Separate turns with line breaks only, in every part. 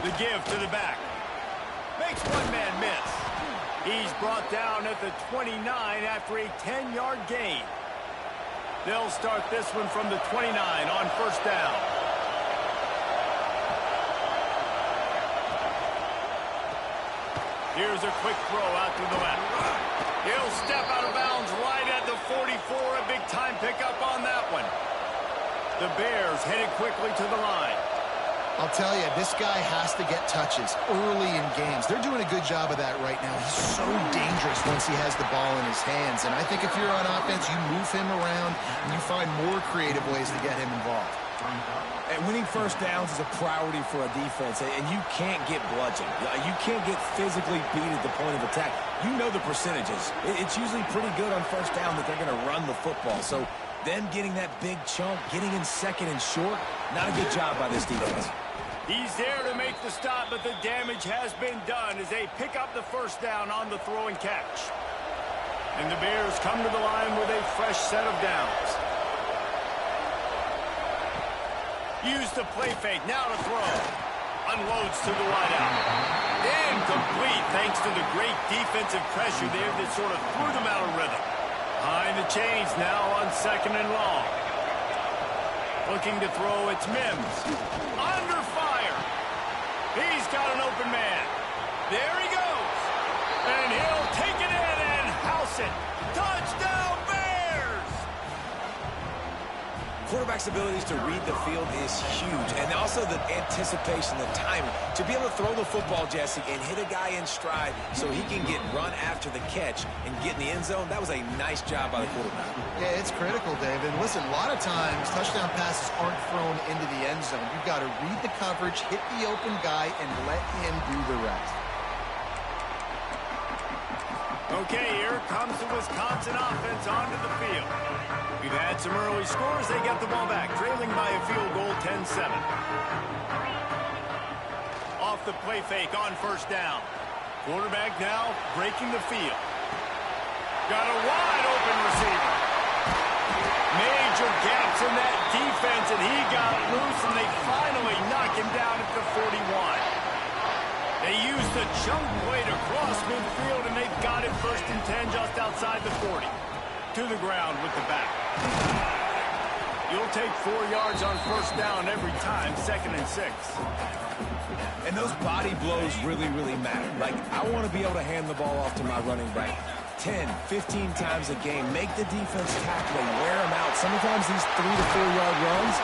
The give to the back. Makes one man miss. He's brought down at the 29 after a 10-yard gain. They'll start this one from the 29 on first down. Here's a quick throw out to the left. He'll step out of bounds right at the 44. A big-time pickup on that one. The Bears headed quickly to the line.
I'll tell you, this guy has to get touches early in games. They're doing a good job of that right now. He's so dangerous once he has the ball in his hands. And I think if you're on offense, you move him around and you find more creative ways to get him involved.
And winning first downs is a priority for a defense, and you can't get bludgeoned. You can't get physically beat at the point of attack. You know the percentages. It's usually pretty good on first down that they're going to run the football. So them getting that big chunk, getting in second and short, not a good job by this defense.
He's there to make the stop, but the damage has been done as they pick up the first down on the throw and catch. And the Bears come to the line with a fresh set of downs. Use the play fake, now to throw. Unloads to the wideout. Incomplete thanks to the great defensive pressure there that sort of threw them out of rhythm. Behind the chains now on second and long. Looking to throw, it's Mims. Under fire. He's got an open man. There he goes. And he'll take it in and house it. Touchdown, Bears!
Quarterback's abilities to read the field is huge, and also the anticipation, the timing. To be able to throw the football, Jesse, and hit a guy in stride so he can get run after the catch and get in the end zone, that was a nice job by the quarterback.
Yeah, it's critical, David. And listen, a lot of times touchdown passes aren't thrown into the end zone. You've got to read the coverage, hit the open guy, and let him do the rest.
Okay, here comes the Wisconsin offense onto the field. We've had some early scores. They get the ball back, trailing by a field goal, 10-7. Off the play fake on first down. Quarterback now breaking the field. Got a wide open receiver. Major gaps in that defense, and he got loose, and they finally knock him down at the 41. They used the chunk play to cross midfield, and they've got it 1st and 10 just outside the 40. To the ground with the back. You'll take 4 yards on first down every time, 2nd and 6.
And those body blows really, really matter. Like, I want to be able to hand the ball off to my running back 10, 15 times a game. Make the defense tackle and wear them out. Sometimes these 3 to 4 yard runs,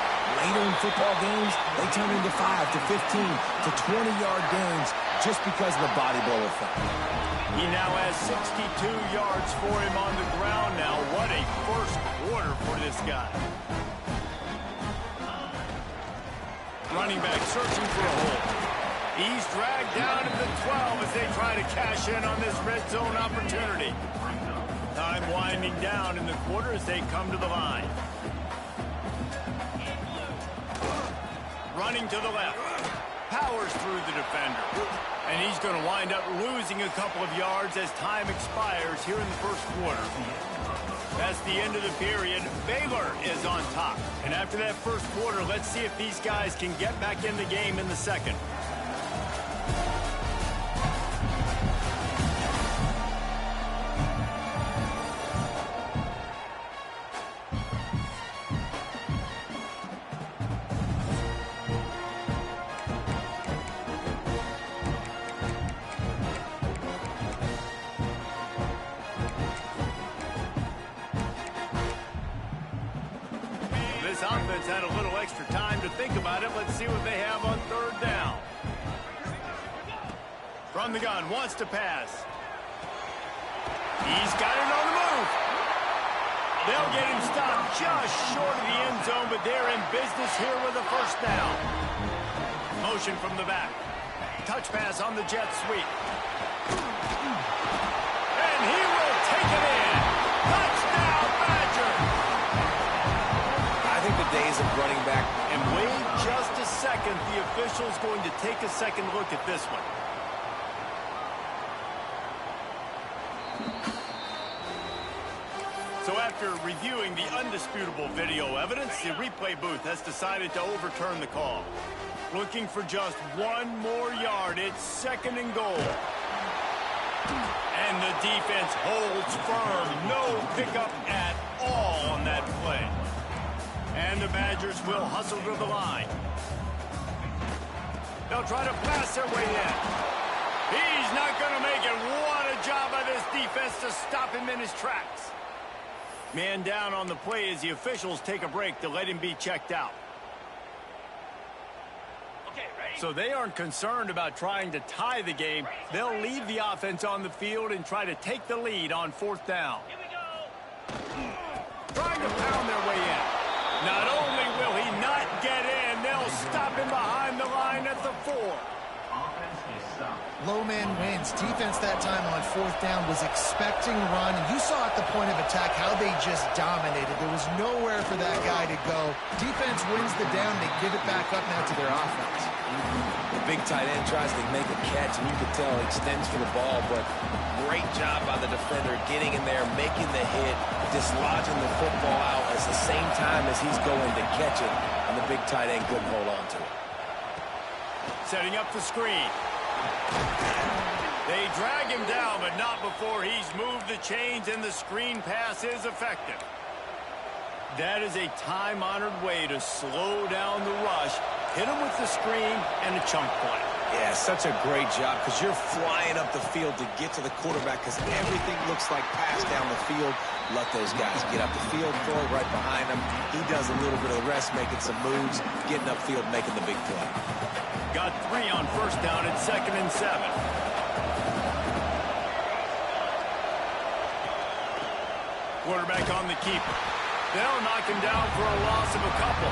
later in football games, they turn into 5 to 15 to 20-yard gains just because of the body blow effect.
He now has 62 yards for him on the ground now. What a first quarter for this guy. Running back searching for a hole. He's dragged down at the 12 as they try to cash in on this red zone opportunity. Time winding down in the quarter as they come to the line. Running to the left. Powers through the defender. And he's going to wind up losing a couple of yards as time expires here in the first quarter. That's the end of the period. Baylor is on top. And after that first quarter, let's see if these guys can get back in the game in the second. This offense had a little extra time to think about it. Let's see what they have on third down. From the gun, wants to pass. He's got it on the move. They'll get him stopped just short of the end zone, but they're in business here with a first down. Motion from the back. Touch pass on the jet sweep. And he will take it in. Touchdown, Badger.
I think the days of running back.
And wait just a second. The official's going to take a second look at this one. So after reviewing the undisputable video evidence, the replay booth has decided to overturn the call. looking for just one more yard. It's 2nd and goal. And the defense holds firm. No pickup at all on that play. And the Badgers will hustle to the line. They'll try to pass their way in. He's not going to make it. What a job by this defense to stop him in his tracks. Man down on the play as the officials take a break to let him be checked out. So they aren't concerned about trying to tie the game. They'll leave the offense on the field and try to take the lead on 4th down.
Here we go.
Trying to pound their way in. Not only will he not get in, they'll stop him behind the line at the 4.
Low man wins. Defense that time on 4th down was expecting run. You saw at the point of attack how they just dominated. There was nowhere for that guy to go. Defense wins the down. They give it back up now to their offense.
The big tight end tries to make a catch, and you can tell he extends for the ball, but great job by the defender getting in there, making the hit, dislodging the football out at the same time as he's going to catch it, and the big tight end couldn't hold on to it.
Setting up the screen. They drag him down, but not before he's moved the chains, and the screen pass is effective. That is a time-honored way to slow down the rush, hit him with the screen, and a chunk play.
Yeah, such a great job because you're flying up the field to get to the quarterback because everything looks like pass down the field. Let those guys get up the field, throw it right behind him. He does a little bit of the rest, making some moves, getting upfield, making the big play.
Got 3 on 1st down at 2nd and 7. Quarterback on the keeper. They'll knock him down for a loss of a couple.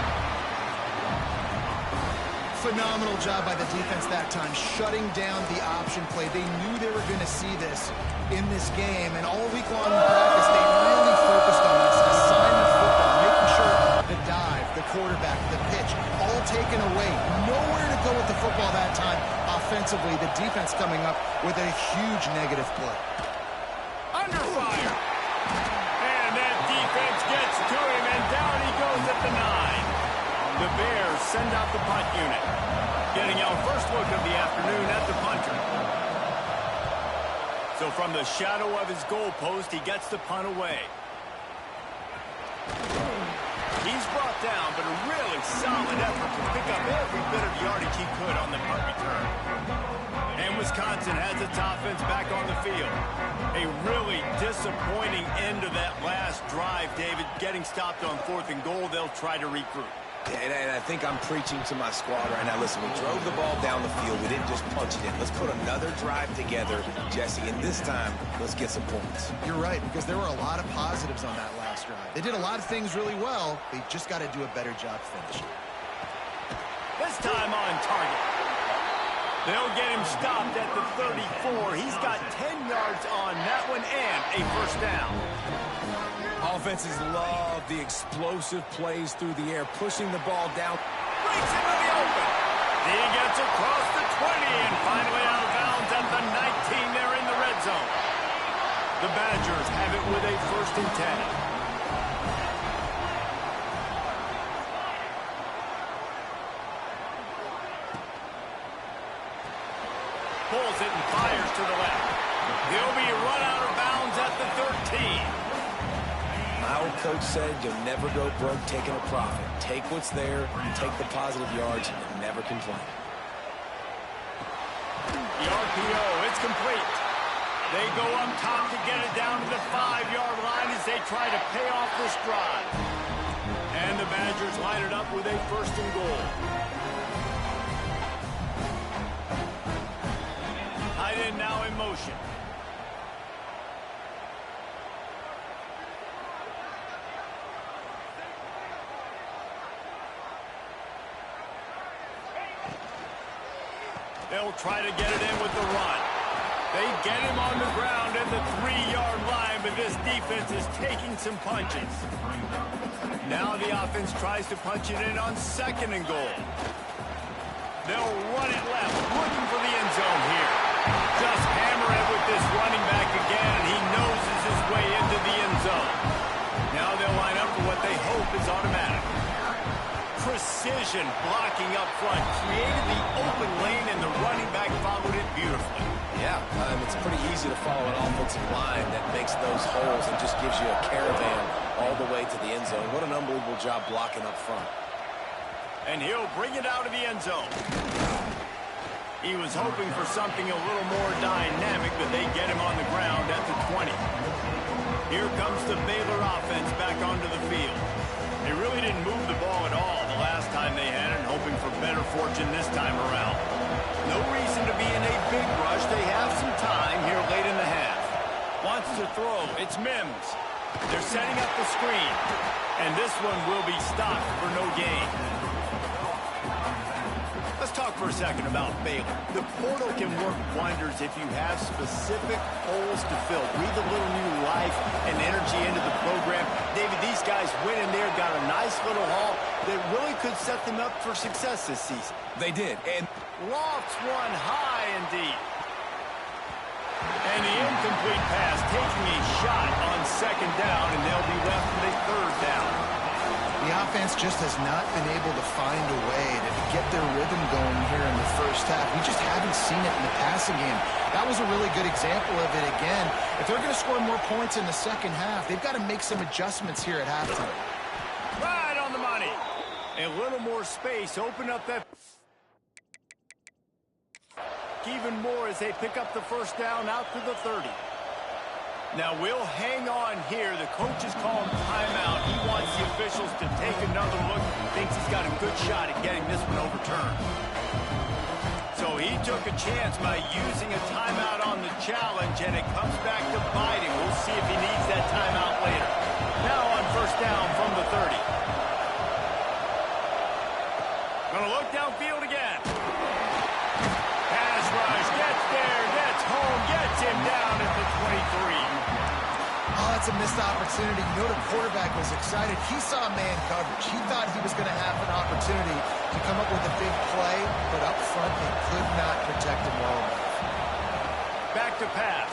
Phenomenal job by the defense that time, shutting down the option play. They knew they were going to see this in this game, and all week long in practice, they really focused on this assignment football, making sure the dive, the quarterback, the pitch, all taken away. Nowhere to go with the football that time offensively. The defense coming up with a huge negative play.
Under fire. And that defense gets to him, and down he goes at the 9. The Bears send out the punt unit. Getting our first look of the afternoon at the punter. So from the shadow of his goalpost, he gets the punt away. He's brought down, but a really solid effort to pick up every bit of yardage he could on the punt return. And Wisconsin has its offense back on the field. A really disappointing end of that last drive, David. Getting stopped on 4th and goal, they'll try to regroup.
And I think I'm preaching to my squad right now. Listen, we drove the ball down the field. We didn't just punch it in. Let's put another drive together, Jesse, and this time, let's get some points.
You're right, because there were a lot of positives on that last drive. They did a lot of things really well. They just got to do a better job finishing.
This time on target. They'll get him stopped at the 34. He's got 10 yards on that one and a 1st down.
Offenses love the explosive plays through the air, pushing the ball down.
Breaks into the open. He gets across the 20 and finally out of bounds at the 19. They're in the red zone. The Badgers have it with a 1st and 10. Pulls it and fires to the left. He'll be run out of bounds at the 13.
My old coach said you'll never go broke taking a profit. Take what's there, take the positive yards, and never complain.
The RPO, it's complete. They go up top to get it down to the 5-yard line as they try to pay off this drive. And the Badgers line it up with a 1st and goal. Tight end now in motion. They'll try to get it in with the run. They get him on the ground at the 3-yard line, but this defense is taking some punches. Now the offense tries to punch it in on 2nd and goal. They'll run it left, looking for the end zone here. Just hammer it with this running back again, and he noses his way into the end zone. Now they'll line up for what they hope is automatic. Precision Protection blocking up front. Created the open lane, and the running back followed it beautifully.
Yeah, it's pretty easy to follow an offensive line that makes those holes and just gives you a caravan all the way to the end zone. What an unbelievable job blocking up front.
And he'll bring it out of the end zone. He was hoping for something a little more dynamic, but they get him on the ground at the 20. Here comes the Baylor offense back onto the field. They really didn't move the ball at all the last time they had it, hoping for better fortune this time around. No reason to be in a big rush. They have some time here late in the half. Wants to throw. It's Mims. They're setting up the screen. And this one will be stopped for no gain. Let's talk for a second about Baylor. The portal can work wonders if you have specific holes to fill. Breathe a little new life and energy into the program. David, these guys went in there, got a nice little haul that really could set them up for success this season.
They did, and
lofts one high indeed. And the incomplete pass taking a shot on second down, and they'll be left with a third down.
The offense just has not been able to find a way to get their rhythm going here in the first half. We just haven't seen it in the passing game. That was a really good example of it again. If they're going to score more points in the second half, they've got to make some adjustments here at halftime.
Right on the money. A little more space. Open up that... Even more as they pick up the first down out to the 30. Now we'll hang on here. The coach is calling timeout. He wants the officials to take another look. Thinks he's got a good shot at getting this one overturned. So he took a chance by using a timeout on the challenge, and it comes back to bite him. We'll see if he needs that timeout later. Now on first down from the 30. Gonna look downfield again. Pass rush, gets there, gets home, gets him down at the 23.
Oh, that's a missed opportunity. You know the quarterback was excited. He saw man coverage. He thought he was going to have an opportunity to come up with a big play, but up front they could not protect him well enough.
Back to pass.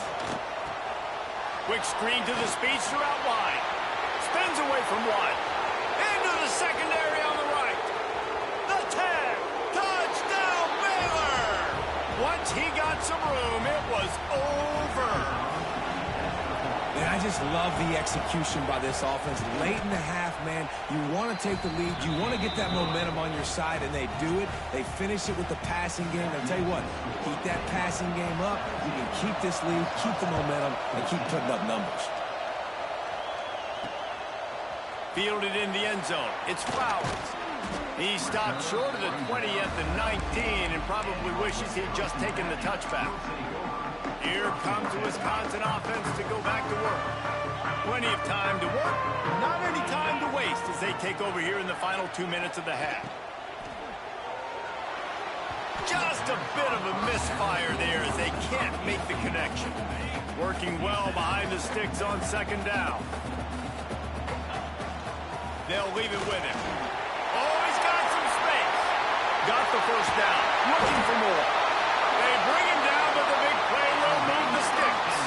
Quick screen to the speedster out wide. Spins away from one. Into the secondary on the right. The tag. Touchdown, Baylor! Once he got some room, it was over.
And I just love the execution by this offense. Late in the half, man, you want to take the lead. You want to get that momentum on your side, and they do it. They finish it with the passing game. I'll tell you what, keep that passing game up. You can keep this lead, keep the momentum, and keep putting up numbers.
Fielded in the end zone. It's Flowers. He stopped short of the 20 at the 19 and probably wishes he'd just taken the touchback. Here comes the Wisconsin offense to go back to work. Plenty of time to work, not any time to waste as they take over here in the final 2 minutes of the half. Just a bit of a misfire there as they can't make the connection. Working well behind the sticks on second down. They'll leave it with him. Oh, he's got some space. Got the first down. Looking for more. They bring him down, but the big play will move the sticks.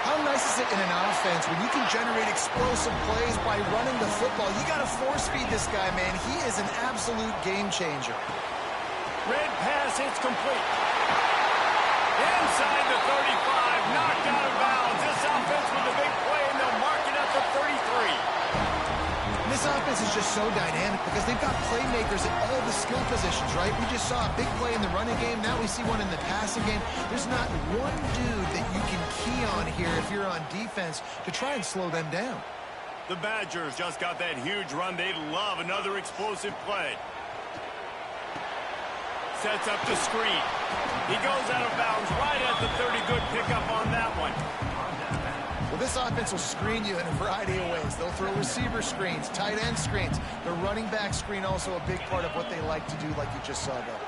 How nice is it in an offense when you can generate explosive plays by running the football? You got to force feed this guy, man. He is an absolute game changer.
Red pass, it's complete. Inside the 35, knocked out of bounds. This offense with a big play, and they'll mark it at the 33.
This offense is just so dynamic because they've got playmakers at all the skill positions, right? We just saw a big play in the running game. Now we see one in the passing game. There's not one dude that you can key on here if you're on defense to try and slow them down.
The Badgers just got that huge run. They'd love another explosive play. Sets up the screen. He goes out of bounds right at the 30. Good pickup on that one.
Well, this offense will screen you in a variety of ways. They'll throw receiver screens, tight end screens. The running back screen also a big part of what they like to do, like you just saw there.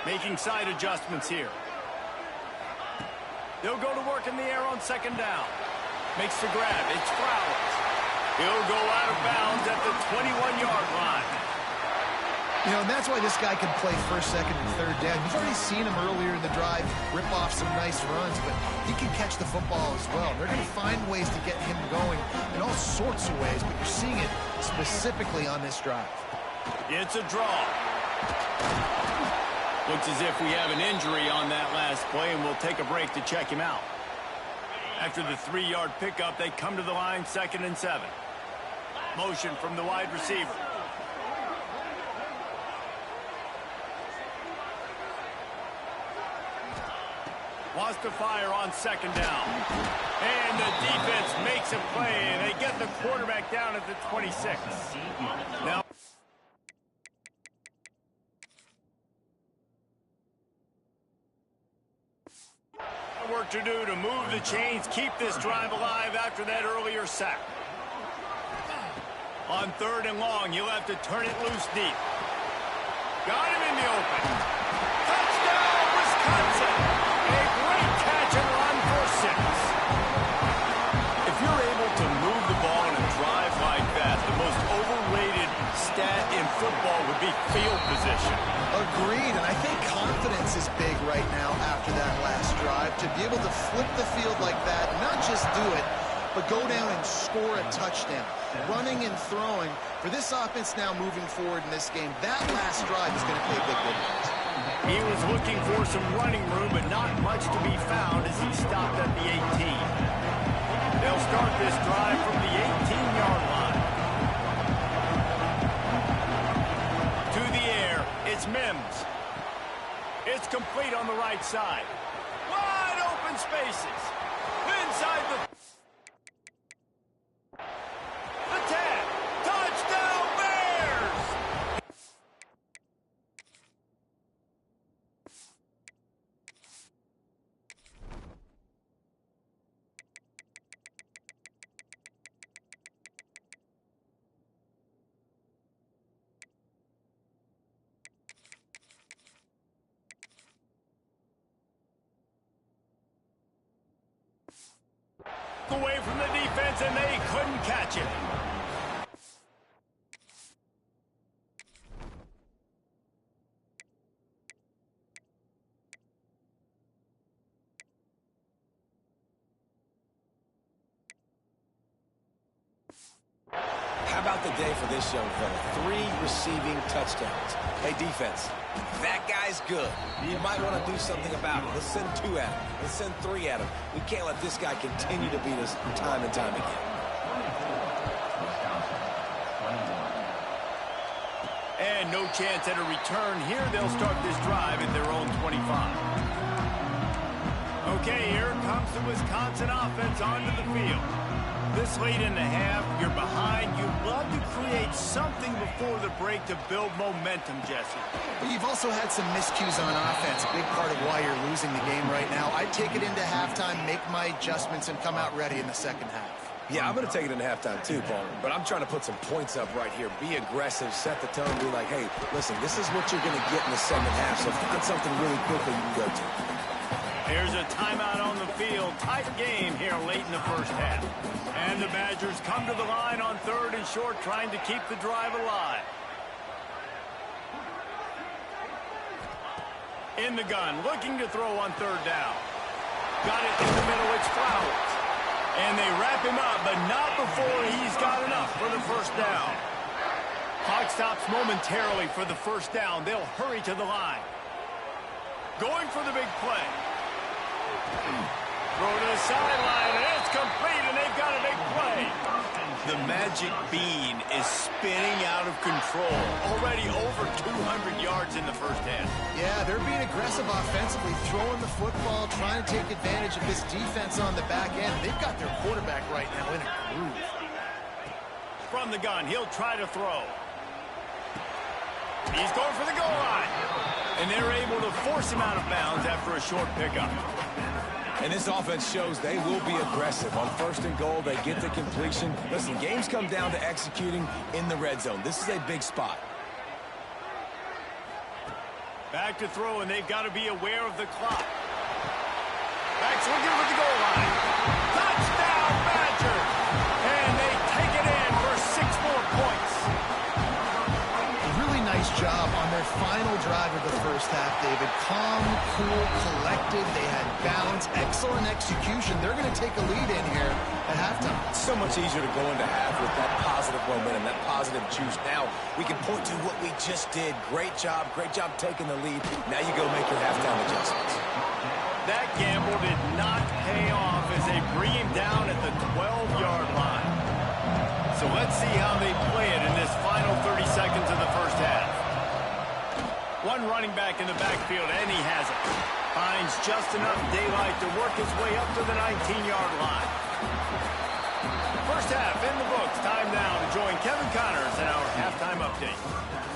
Making side adjustments here. They'll go to work in the air on second down. Makes the grab. It's Flowers. He'll go out of bounds at the 21-yard line.
You know, and that's why this guy can play first, second, and third down. You've already seen him earlier in the drive rip off some nice runs, but he can catch the football as well. They're going to find ways to get him going in all sorts of ways, but you're seeing it specifically on this drive.
It's a draw. Looks as if we have an injury on that last play, and we'll take a break to check him out. After the 3-yard pickup, they come to the line, 2nd and 7. Motion from the wide receiver. Wants to fire on 2nd down. And the defense makes a play, and they get the quarterback down at the 26. Now, work to do to move the chains, keep this drive alive after that earlier sack. On 3rd and long, you'll have to turn it loose deep. Got him in the open. Touchdown, Wisconsin! A great catch and run for 6. If you're able to move the ball in a drive like that, the most overrated stat in football would be field position.
Agreed, and I think confidence is big right now after that last drive. To be able to flip the field like that, not just do it, but go down and score a touchdown. Running and throwing, for this offense now moving forward in this game, that last drive is going to pay a big difference.
He was looking for some running room, but not much to be found as he stopped at the 18. They'll start this drive from the 18-yard line. To the air, it's Mims. It's complete on the right side. Wide open spaces. Inside the 10. Touchdown Bears! Away from the defense, and they couldn't catch it.
How about the day for this young fella? 3 receiving touchdowns. Hey, defense, that guy's good. You might want to do something about it. Let's send 2 at him. Let's send 3 at him. We can't let this guy continue to beat us time and time again.
And no chance at a return here. They'll start this drive at their own 25. Okay, here comes the Wisconsin offense onto the field. This late in the half, you're behind. You'd love to create something before the break to build momentum, Jesse.
But you've also had some miscues on offense, a big part of why you're losing the game right now. I'd take it into halftime, make my adjustments, and come out ready in the second half.
Yeah, I'm going to take it into halftime too, Paul. But I'm trying to put some points up right here. Be aggressive, set the tone, be like, hey, listen, this is what you're going to get in the second half, so find something really quickly you can go to.
Here's a timeout on the field. Tight game here late in the first half. And the Badgers come to the line on 3rd and short, trying to keep the drive alive. In the gun, looking to throw on 3rd down. Got it in the middle, it's Flowers. And they wrap him up, but not before he's got enough for the first down. Clock stops momentarily for the first down. They'll hurry to the line. Going for the big play. Throw to the sideline, and it's complete, and they've got a big play. The magic bean is spinning out of control. Already over 200 yards in the first half.
Yeah, they're being aggressive offensively, throwing the football, trying to take advantage of this defense on the back end. They've got their quarterback right now in a groove.
From the gun, he'll try to throw. He's going for the goal line. And they're able to force him out of bounds after a short pickup.
And this offense shows they will be aggressive. On 1st and goal, they get the completion. Listen, games come down to executing in the red zone. This is a big spot.
Back to throw, and they've got to be aware of the clock. Back swinging with the goal line. Touchdown, Badgers! And they take it in for 6 more points.
A really nice job on their final drive of the first half, David. Calm, cool, collected. They had balance, excellent execution. They're going to take a lead in here at halftime.
It's so much easier to go into half with that positive momentum, that positive juice. Now we can point to what we just did. Great job taking the lead. Now you go make your halftime adjustments.
That gamble did not pay off as they bring him down at the 12-yard line. So let's see how they play it in this final 30 seconds of the first half. One running back in the backfield, and he has it. Finds just enough daylight to work his way up to the 19-yard line. First half in the books. Time now to join Kevin Connors in our halftime update.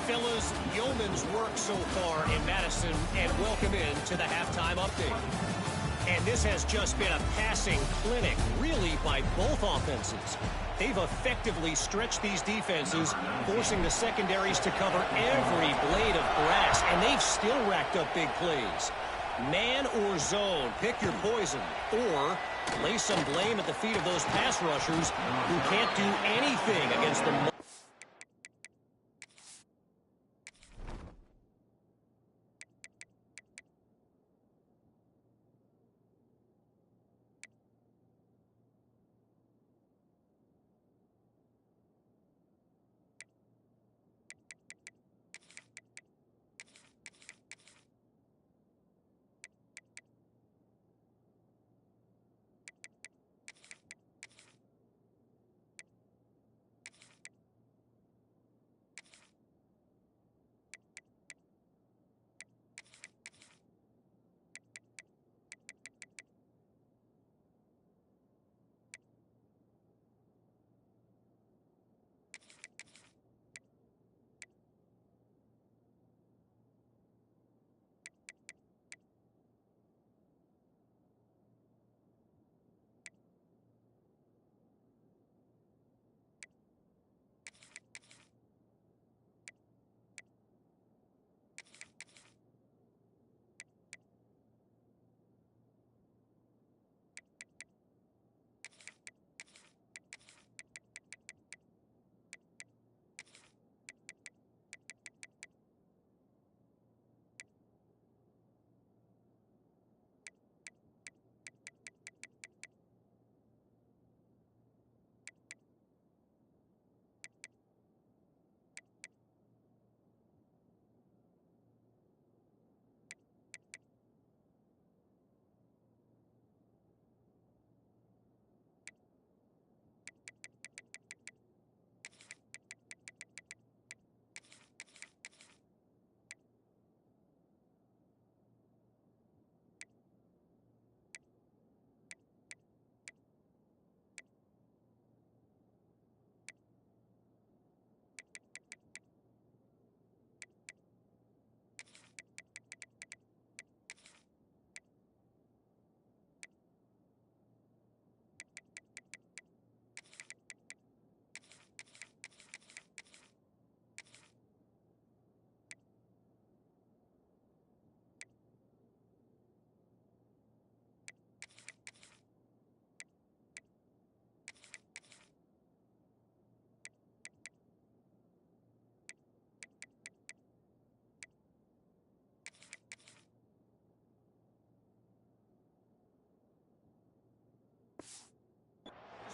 Fellas, yeoman's work so far in Madison, and welcome in to the halftime update. And this has just been a passing clinic, really, by both offenses. They've effectively stretched these defenses, forcing the secondaries to cover every blade of grass, and they've still racked up big plays. Man or zone, pick your poison, or lay some blame at the feet of those pass rushers who can't do anything against the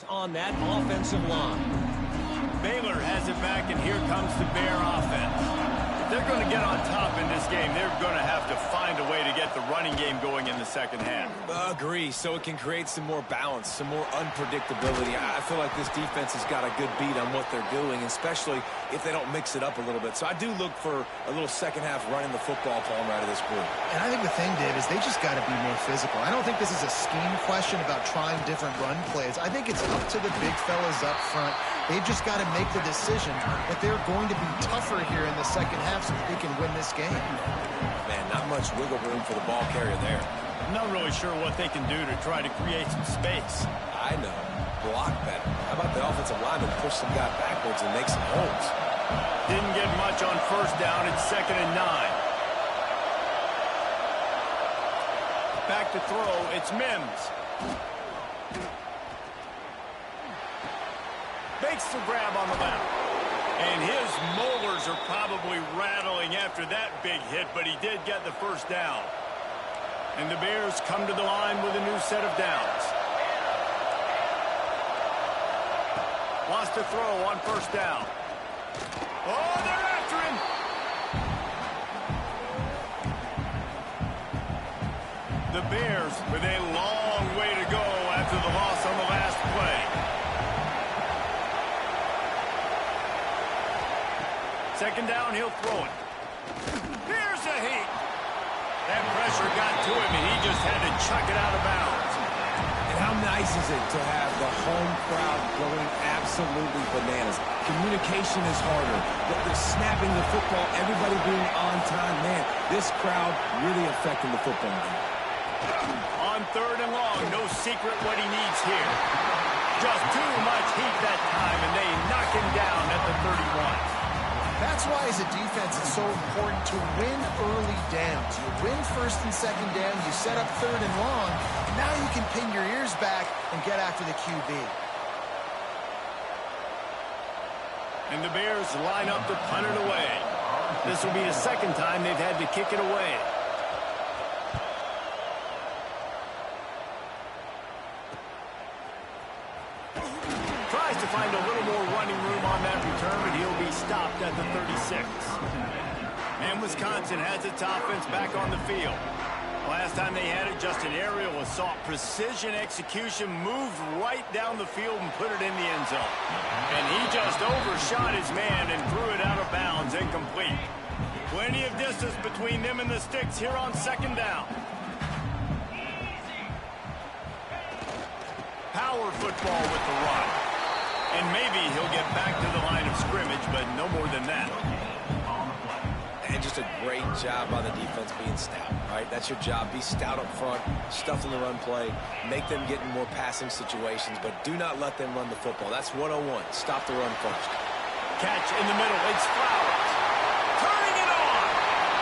on that offensive line.
Baylor has it back, and here comes the Bear offense. If they're going to get on top in this game, they're going to have to find a way to get the running game going in the second half.
Agree, so it can create some more balance, some more unpredictability. I feel like this defense has got a good beat on what they're doing, especially if they don't mix it up a little bit. So I do look for a little second half running the football palm out of this group.
And I think the thing, Dave, is they just got to be more physical. I don't think this is a scheme question about trying different run plays. I think it's up to the big fellas up front. They've just got to make the decision that they're going to be tougher here in the second half so that they can win this game.
Man, not much wiggle room for the ball carrier there.
I'm not really sure what they can do to try to create some space.
I know. Block better. How about the offensive lineman push some guy backwards and make some holes?
Didn't get much on first down. It's 2nd and 9. Back to throw. It's Mims. Makes the grab on the left. And his molars Bears are probably rattling after that big hit, but he did get the first down. And the Bears come to the line with a new set of downs. Wants to throw on first down. Oh, they're after him. The Bears with a long way to go after the loss on the last play. Second down, he'll throw it. Here's a heat. That pressure got to him, and he just had to chuck it out of bounds.
And how nice is it to have the home crowd going absolutely bananas? Communication is harder. They're snapping the football, everybody being on time. Man, this crowd really affecting the football game.
On third and long, no secret what he needs here. Just too much heat that time, and they knock him down at the 31.
That's why, as a defense, it's so important to win early downs. You win first and second down, you set up third and long, and now you can pin your ears back and get after the QB.
And the Bears line up to punt it away. This will be the second time they've had to kick it away. Tries to find a little more running room on that return, but he'll be stopped at the 36. And Wisconsin has its offense back on the field. Last time they had it, just an aerial assault. Precision execution, moved right down the field and put it in the end zone. And he just overshot his man and threw it out of bounds, incomplete. Plenty of distance between them and the sticks here on second down. Power football with the run. And maybe he'll get back to the line of scrimmage, but no more than that.
And just a great job by the defense being stout, right? That's your job. Be stout up front, stuff in the run play, make them get in more passing situations, but do not let them run the football. That's 101. Stop the run first.
Catch in the middle. It's Flowers. Turning it on.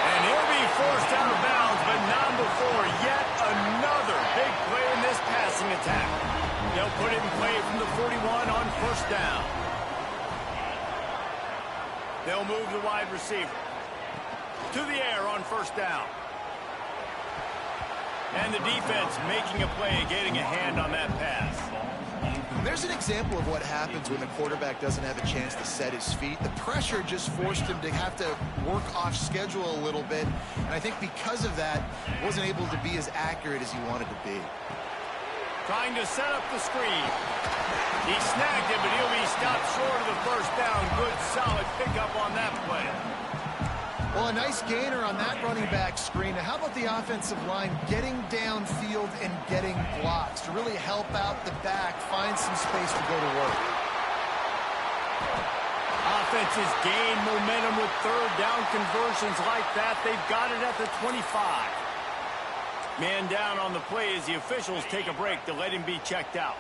And he'll be forced out of bounds, but not before yet another big play in this passing attack. They'll put it in play from the 41 on first down. They'll move the wide receiver to the air on first down. And the defense making a play, getting a hand on that pass.
There's an example of what happens when the quarterback doesn't have a chance to set his feet. The pressure just forced him to have to work off schedule a little bit. And I think because of that, wasn't able to be as accurate as he wanted to be.
Trying to set up the screen. He snagged it, but he'll be stopped short of the first down. Good, solid pickup on that play.
Well, a nice gainer on that running back screen. Now, how about the offensive line getting downfield and getting blocks to really help out the back, find some space to go to work?
Offenses gain momentum with third down conversions like that. They've got it at the 25. Man down on the play as the officials take a break to let him be checked out.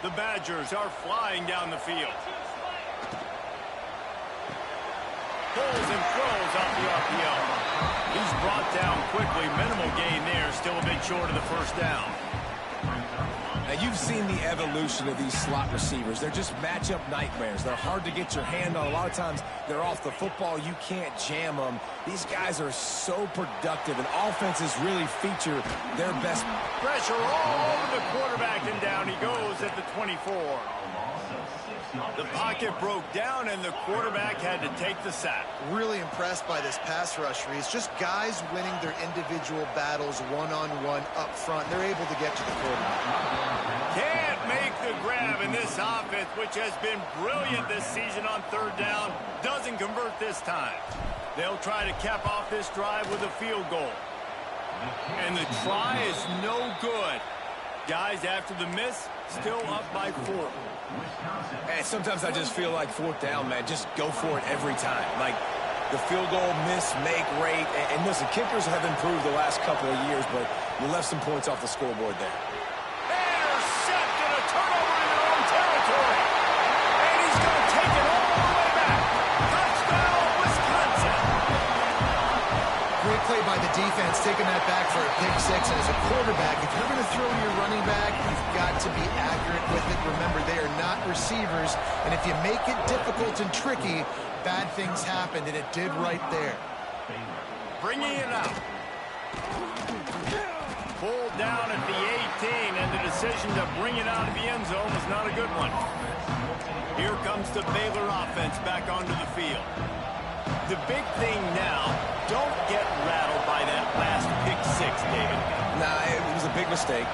The Badgers are flying down the field. Pulls and throws off the RPO. He's brought down quickly. Minimal gain there. Still a bit short of the first down.
Now, you've seen the evolution of these slot receivers. They're just matchup nightmares. They're hard to get your hand on. A lot of times, they're off the football. You can't jam them. These guys are so productive, and offenses really feature their best.
Pressure all over the quarterback, and down he goes at the 24. The pocket broke down, and the quarterback had to take the sack.
Really impressed by this pass rush, Reese. Just guys winning their individual battles one-on-one up front. They're able to get to the quarterback.
Can't make the grab in this offense, which has been brilliant this season on third down. Doesn't convert this time. They'll try to cap off this drive with a field goal. And the try is no good. Guys, after the miss, still up by 4.
And sometimes I just feel like fourth down, man. Just go for it every time. Like the field goal, miss, make rate. And listen, kickers have improved the last couple of years, but you left some points off the scoreboard there.
Intercept and a turnover in their own territory. And he's going to take it all the way back. Touchdown, Wisconsin.
Great play by the defense, taking that back for a pick six. And as a quarterback, if you're going to throw to your running back, you've got to be accurate with it. Remember, they are not receivers. And if you make it difficult and tricky, bad things happened, and it did right there.
Bringing it out. Pulled down at the 18, and the decision to bring it out of the end zone was not a good one. Here comes the Baylor offense back onto the field. The big thing now, don't get rattled by that last pick six, David.
Nah, it was a big mistake.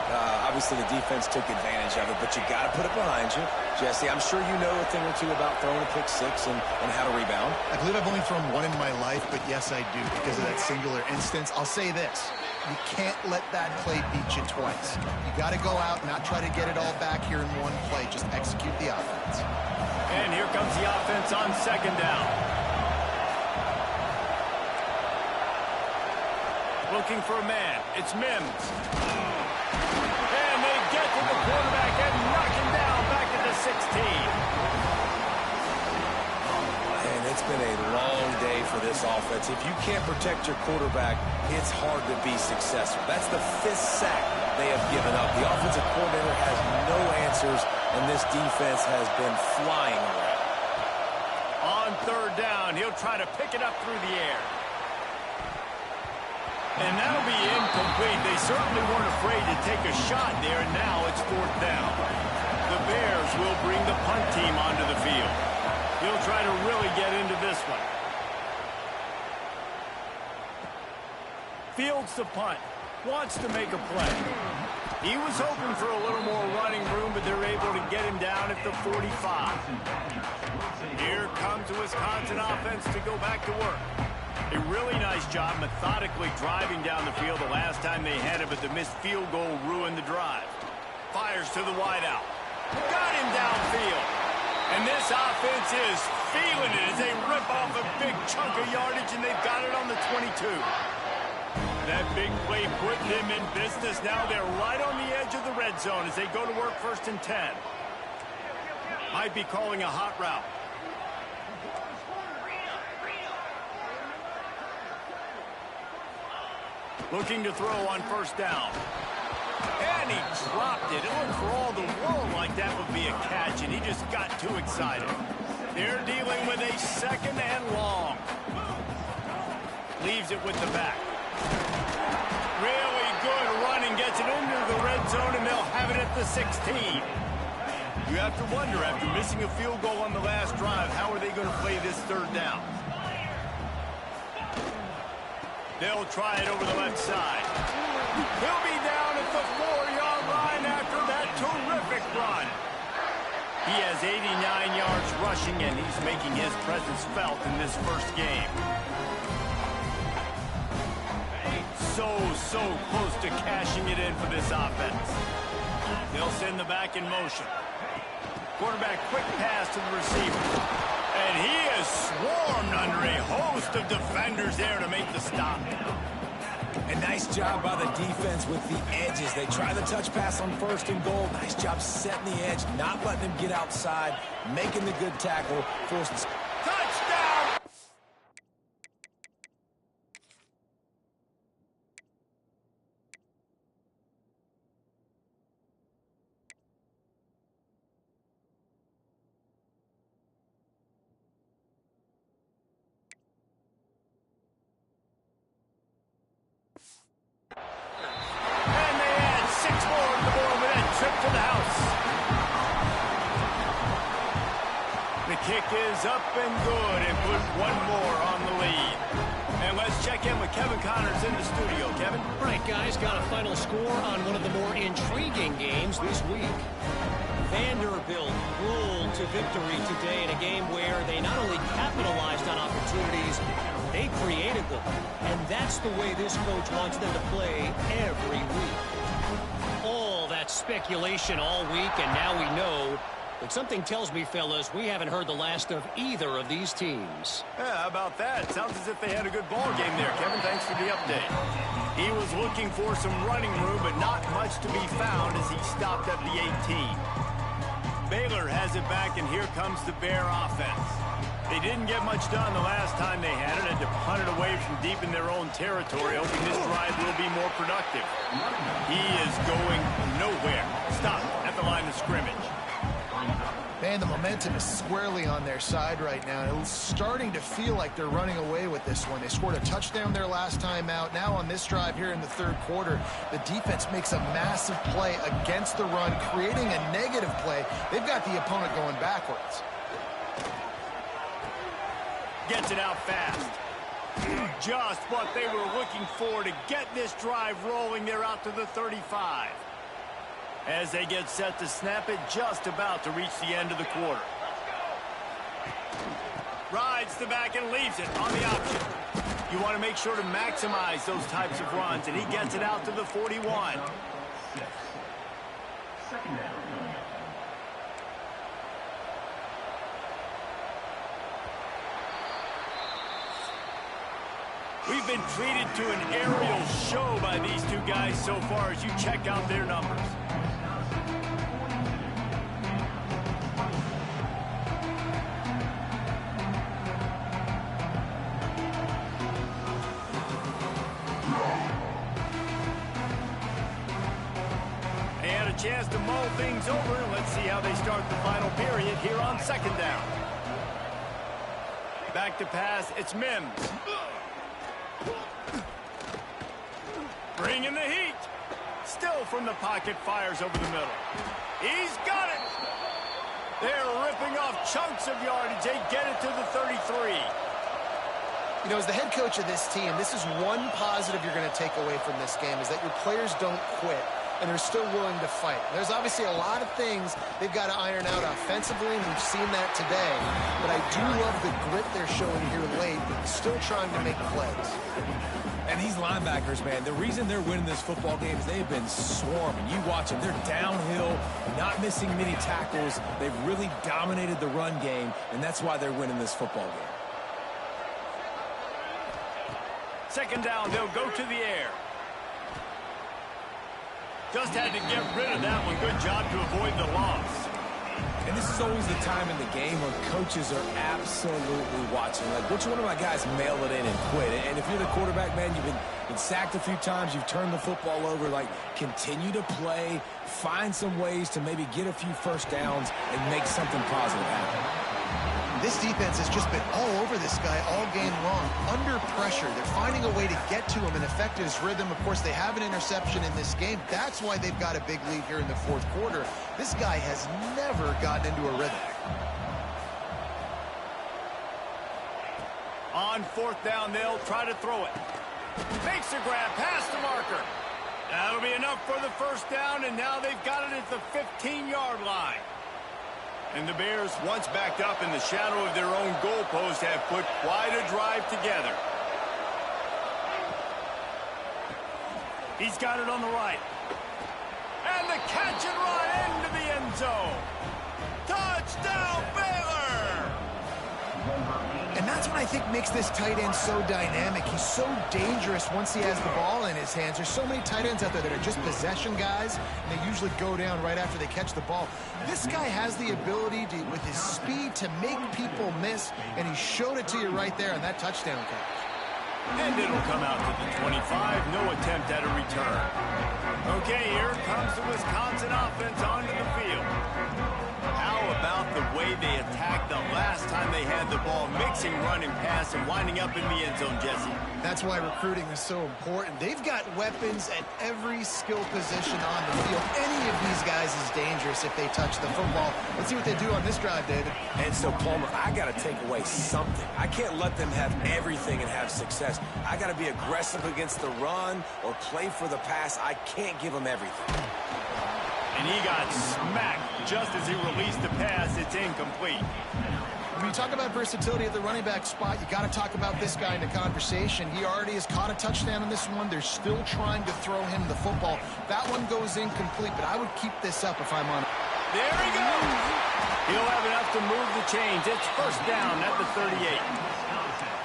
Obviously, the defense took advantage of it, but you got to put it behind you. Jesse, I'm sure you know a thing or two about throwing a pick six and how to rebound.
I believe I've only thrown one in my life, but yes, I do, because of that singular instance. I'll say this. You can't let that play beat you twice. You got to go out and not try to get it all back here in one play. Just execute the offense.
And here comes the offense on second down. Looking for a man. It's Mims. And they get to the quarterback and knock him down back at the 16.
And it's been a long day for this offense. If you can't protect your quarterback, it's hard to be successful. That's the 5th sack they have given up. The offensive coordinator has no answers, and this defense has been flying around.
On third down, he'll try to pick it up through the air. And that'll be incomplete. They certainly weren't afraid to take a shot there, and now it's fourth down. The Bears will bring the punt team onto the field. He'll try to really get into this one. Fields the punt. Wants to make a play. He was hoping for a little more running room, but they're able to get him down at the 45. Here comes the Wisconsin offense to go back to work. A really nice job methodically driving down the field the last time they had it, but the missed field goal ruined the drive. Fires to the wideout. Got him downfield. And this offense is feeling it as they rip off a big chunk of yardage, and they've got it on the 22. That big play putting them in business. Now they're right on the edge of the red zone as they go to work 1st and 10. Might be calling a hot route. Looking to throw on 1st down. And he dropped it. It looked for all the world like that would be a catch, and he just got too excited. They're dealing with a 2nd and long. Leaves it with the back. Really good running. Gets it into the red zone, and they'll have it at the 16. You have to wonder, after missing a field goal on the last drive, how are they going to play this 3rd down? They'll try it over the left side. He'll be down at the 4-yard line after that terrific run. He has 89 yards rushing, and he's making his presence felt in this first game. So close to cashing it in for this offense. They'll send the back in motion. Quarterback quick pass to the receiver. And he is swarmed under a host of defenders there to make the stop.
A nice job by the defense with the edges. They try the touch pass on 1st and goal. Nice job setting the edge, not letting him get outside, making the good tackle, forcing...
Touchdown! Kick is up and good, and put one more on the lead. And let's check in with Kevin Connors in the studio. Kevin?
All right, guys, got a final score on one of the more intriguing games this week. Vanderbilt rolled to victory today in a game where they not only capitalized on opportunities, they created them. And that's the way this coach wants them to play every week. All that speculation all week, and now we know. But something tells me, fellas, we haven't heard the last of either of these teams.
Yeah, how about that? Sounds as if they had a good ball game there, Kevin. Thanks for the update. He was looking for some running room, but not much to be found as he stopped at the 18. Baylor has it back, and here comes the Bear offense. They didn't get much done the last time they had it, had to punt it away from deep in their own territory, hoping this drive will be more productive. He is going nowhere. Stop at the line of scrimmage.
Man, the momentum is squarely on their side right now. It's starting to feel like they're running away with this one. They scored a touchdown their last time out. Now on this drive here in the third quarter, the defense makes a massive play against the run, creating a negative play. They've got the opponent going backwards.
Gets it out fast. Just what they were looking for to get this drive rolling. They're out to the 35. As they get set to snap it, just about to reach the end of the quarter. Rides the back and leaves it on the option. You want to make sure to maximize those types of runs, and he gets it out to the 41. We've been treated to an aerial show by these two guys so far as you check out their numbers. They had a chance to mull things over. Let's see how they start the final period here on second down. Back to pass, it's Mims. Bringing the heat. Still from the pocket, fires over the middle. He's got it. They're ripping off chunks of yardage. They get it to the 33.
You know, as the head coach of this team, this is one positive you're going to take away from this game, is that your players don't quit and they're still willing to fight. There's obviously a lot of things they've got to iron out offensively, and we've seen that today. But I do love the grit they're showing here late, still trying to make plays.
And these linebackers, man, the reason they're winning this football game is they've been swarming. You watch them. They're downhill, not missing many tackles. They've really dominated the run game, and that's why they're winning this football game.
Second down, they'll go to the air. Just had to get rid of that one. Good job to avoid the loss.
And this is always the time in the game when coaches are absolutely watching. Like, which one of my guys mail it in and quit? And if you're the quarterback, man, you've been sacked a few times, you've turned the football over. Like, continue to play, find some ways to maybe get a few first downs and make something positive happen.
This defense has just been all over this guy all game long. Under pressure, they're finding a way to get to him and affect his rhythm. Of course, they have an interception in this game. That's why they've got a big lead here in the fourth quarter. This guy has never gotten into a rhythm.
On fourth down, they'll try to throw it. Makes the grab past the marker. That'll be enough for the first down, and now they've got it at the 15-yard line. And the Bears, once backed up in the shadow of their own goalpost, have put quite a drive together. He's got it on the right. And the catch and run into the end zone. Touchdown, Baylor!
And that's what I think makes this tight end so dynamic. He's so dangerous once he has the ball in his hands. There's so many tight ends out there that are just possession guys, and they usually go down right after they catch the ball. This guy has the ability to, with his speed, to make people miss, and he showed it to you right there on that touchdown catch.
And it'll come out to the 25. No attempt at a return. Okay, here comes the Wisconsin offense onto the field. How about the way they attacked the last time they had the ball, mixing run and pass and winding up in the end zone, Jesse?
That's why recruiting is so important. They've got weapons at every skill position on the field. Any of these guys is dangerous if they touch the football. Let's see what they do on this drive, David.
And so, Palmer, I got to take away something. I can't let them have everything and have success. I got to be aggressive against the run or play for the pass. I can't give them everything.
And he got smacked just as he released the pass. It's incomplete.
When you talk about versatility at the running back spot, you got to talk about this guy in the conversation. He already has caught a touchdown on this one. They're still trying to throw him the football. That one goes incomplete, but I would keep this up if I'm on.
There he goes. He'll have enough to move the chains. It's first down at the 38.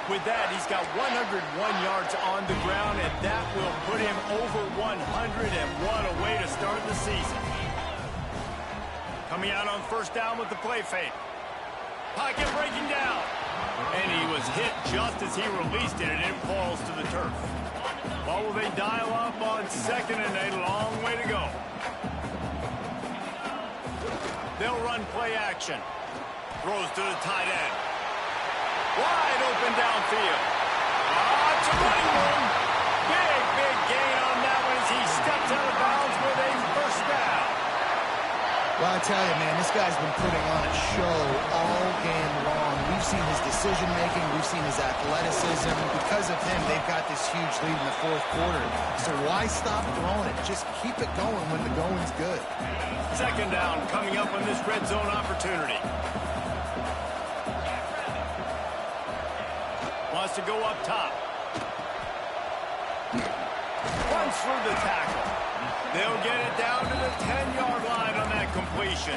With that, he's got 101 yards on the ground, and that will put him over 100, and what a way to start the season. Coming out on first down with the play fake. Pocket breaking down. And he was hit just as he released it, and it falls to the turf. What will they dial up on second, and a long way to go. They'll run play action. Throws to the tight end. Wide open downfield. It's a running room. Big gain on that one as he steps out of bounds with a first down.
Well, I tell you, man, this guy's been putting on a show all game long. We've seen his decision-making. We've seen his athleticism. Because of him, they've got this huge lead in the fourth quarter. So why stop throwing it? Just keep it going when the going's good.
Second down coming up on this red zone opportunity. Wants to go up top. Runs through the tackle. They'll get it down to the 10-yard line on that completion.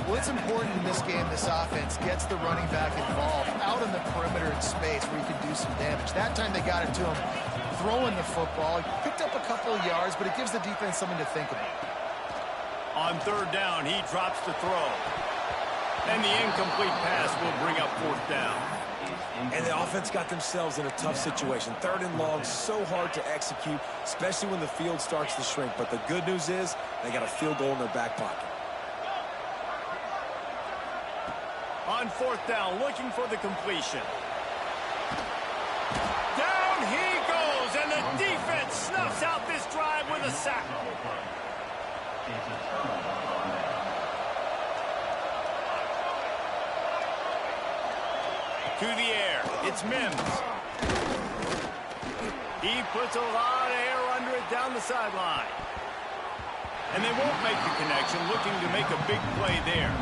Well, it's important in this game this offense gets the running back involved out in the perimeter in space where he can do some damage. That time they got it to him throwing the football. He picked up a couple of yards, but it gives the defense something to think about.
On third down, he drops the throw. And the incomplete pass will bring up fourth down.
And the offense got themselves in a tough situation. Third and long, so hard to execute, especially when the field starts to shrink. But the good news is they got a field goal in their back pocket.
On fourth down, looking for the completion. Down he goes, and the defense snuffs out this drive with a sack. To the air, it's Mims. He puts a lot of air under it down the sideline. And they won't make the connection, looking to make a big play there.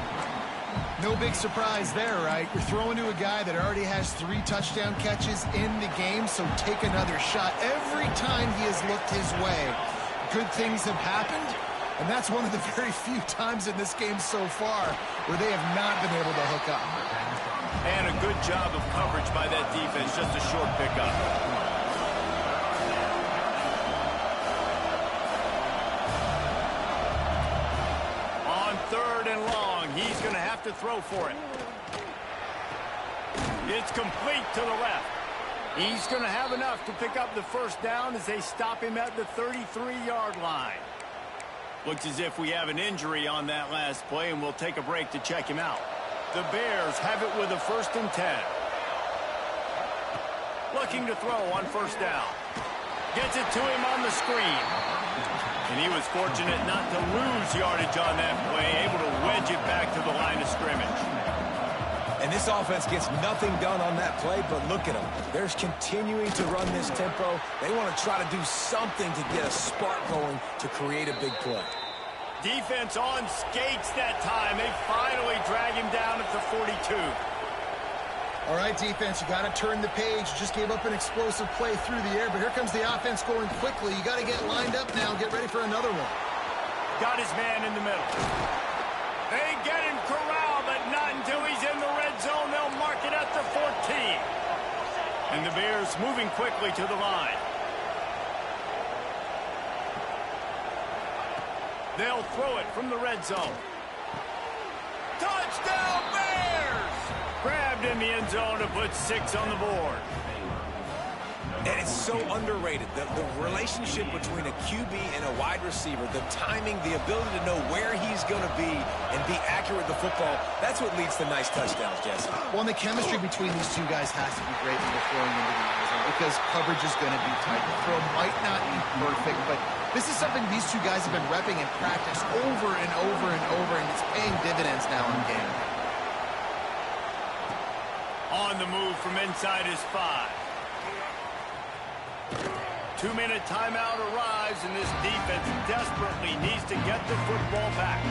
No big surprise there, right? You're throwing to a guy that already has 3 touchdown catches in the game, so take another shot. Every time he has looked his way, good things have happened, and that's one of the very few times in this game so far where they have not been able to hook up.
And a good job of coverage by that defense, just a short pickup. On third and long, he's going to have to throw for it. It's complete to the left. He's going to have enough to pick up the first down as they stop him at the 33-yard line. Looks as if we have an injury on that last play, and we'll take a break to check him out. The Bears have it with a 1st and 10. Looking to throw on first down. Gets it to him on the screen. And he was fortunate not to lose yardage on that play, able to wedge it back to the line of scrimmage.
And this offense gets nothing done on that play, but look at them. They're continuing to run this tempo. They want to try to do something to get a spark going to create a big play.
Defense on skates that time. They finally drag him down at the 42.
All right, defense, you got to turn the page. You just gave up an explosive play through the air, but here comes the offense going quickly. You got to get lined up now. Get ready for another one.
Got his man in the middle. They get him corralled, but not until he's in the red zone. They'll mark it at the 14. And the Bears moving quickly to the line. They'll throw it from the red zone. Touchdown, Bears! Grabbed in the end zone to put 6 on the board.
And it's so underrated. The relationship between a QB and a wide receiver, the timing, the ability to know where he's going to be and be accurate with the football, that's what leads to nice touchdowns, Jesse.
Well, and the chemistry between these two guys has to be great when they're throwing into the end zone because coverage is going to be tight. The throw might not be perfect, but this is something these two guys have been repping in practice over and over and over, and it's paying dividends now in game.
On the move from inside his 5. 2-minute timeout arrives, and this defense desperately needs to get the football back.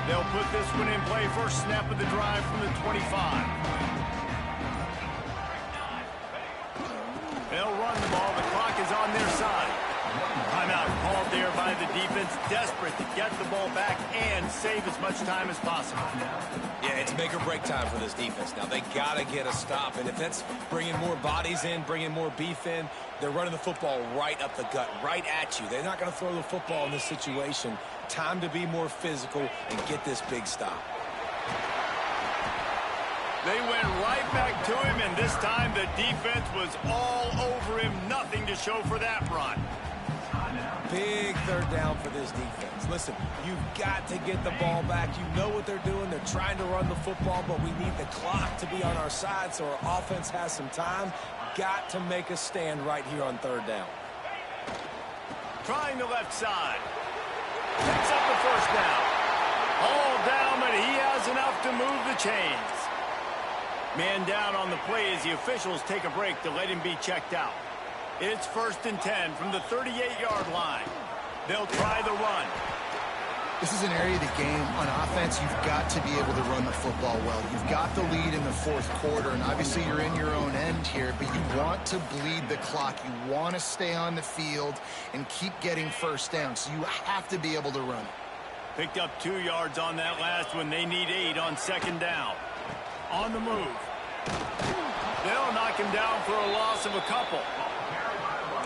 They'll put this one in play. First snap of the drive from the 25. They'll run the ball. The clock is on their side. Timeout called there by the defense, desperate to get the ball back and save as much time as possible.
Yeah, it's make or break time for this defense. Now, they got to get a stop, and if that's bringing more bodies in, bringing more beef in, they're running the football right up the gut, right at you. They're not going to throw the football in this situation. Time to be more physical and get this big stop.
They went right back to him, and this time the defense was all over him. Nothing to show for that run.
Big third down for this defense. Listen, you've got to get the ball back. You know what they're doing. They're trying to run the football, but we need the clock to be on our side so our offense has some time. Got to make a stand right here on third down.
Trying the left side. Picks up the first down. All down, but he has enough to move the chains. Man down on the play as the officials take a break to let him be checked out. It's 1st and 10 from the 38-yard line. They'll try the run.
This is an area of the game on offense you've got to be able to run the football well. You've got the lead in the fourth quarter, and obviously you're in your own end here, but you want to bleed the clock. You want to stay on the field and keep getting first down, so you have to be able to run it.
Picked up 2 yards on that last one. They need 8 on second down. On the move. They'll knock him down for a loss of a couple.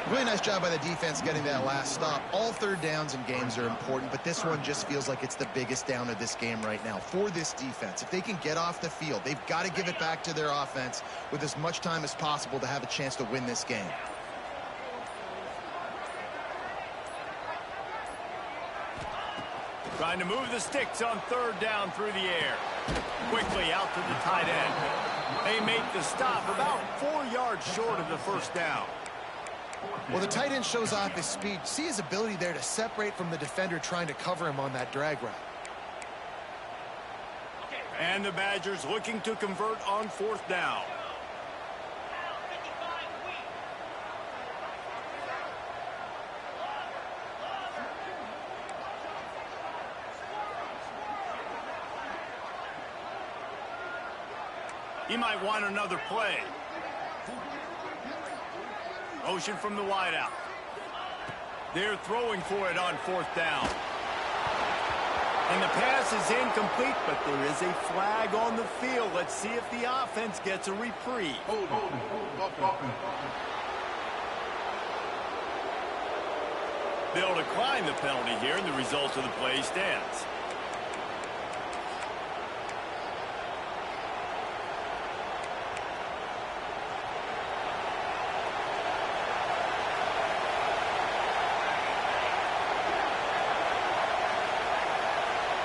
Really nice job by the defense getting that last stop. All third downs in games are important, but this one just feels like it's the biggest down of this game right now for this defense. If they can get off the field, they've got to give it back to their offense with as much time as possible to have a chance to win this game.
Trying to move the sticks on third down through the air. Quickly out to the tight end. They make the stop about 4 yards short of the first down.
Well, the tight end shows off his speed. See his ability there to separate from the defender trying to cover him on that drag route.
And the Badgers looking to convert on 4th down. He might want another play. Motion from the wideout. They're throwing for it on 4th down. And the pass is incomplete, but there is a flag on the field. Let's see if the offense gets a reprieve. They'll decline the penalty here, and the result of the play stands.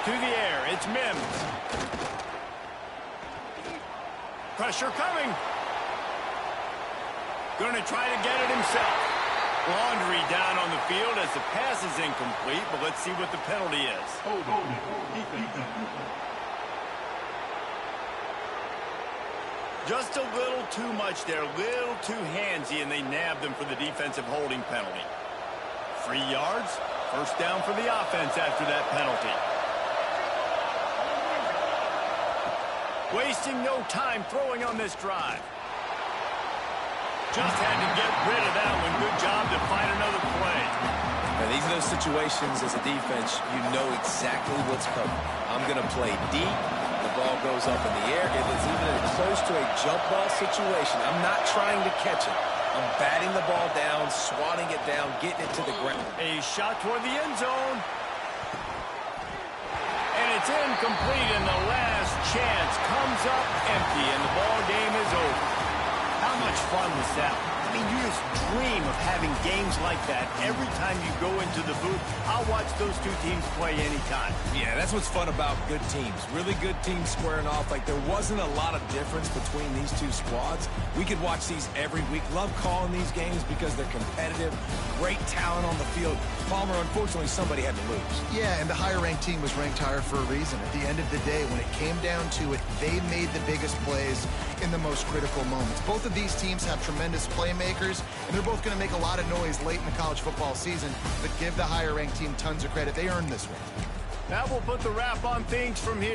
To the air, it's Mims. Pressure coming. Going to try to get it himself. Laundry down on the field as the pass is incomplete, but let's see what the penalty is. Just a little too much there, a little too handsy, and they nabbed him for the defensive holding penalty. 3 yards, first down for the offense after that penalty. Wasting no time throwing on this drive. Just had to get rid of that one. Good job to find another play.
Now, these are those situations as a defense, you know exactly what's coming. I'm going to play deep. The ball goes up in the air. If it's even close to a jump ball situation, I'm not trying to catch it. I'm batting the ball down, swatting it down, getting it to the ground.
A shot toward the end zone. And it's incomplete, and the last chance comes up empty, and the ball game is over. How much fun was that? I mean, you just dream of having games like that every time you go into the booth. I'll watch those two teams play anytime.
Yeah, that's what's fun about good teams. Really good teams squaring off. Like, there wasn't a lot of difference between these two squads. We could watch these every week. Love calling these games because they're competitive. Great talent on the field. Palmer, unfortunately, somebody had to lose.
Yeah, and the higher-ranked team was ranked higher for a reason. At the end of the day, when it came down to it, they made the biggest plays in the most critical moments. Both of these teams have tremendous playmakers, and they're both going to make a lot of noise late in the college football season, but give the higher-ranked team tons of credit. They earned this one.
That will put the wrap on things from here.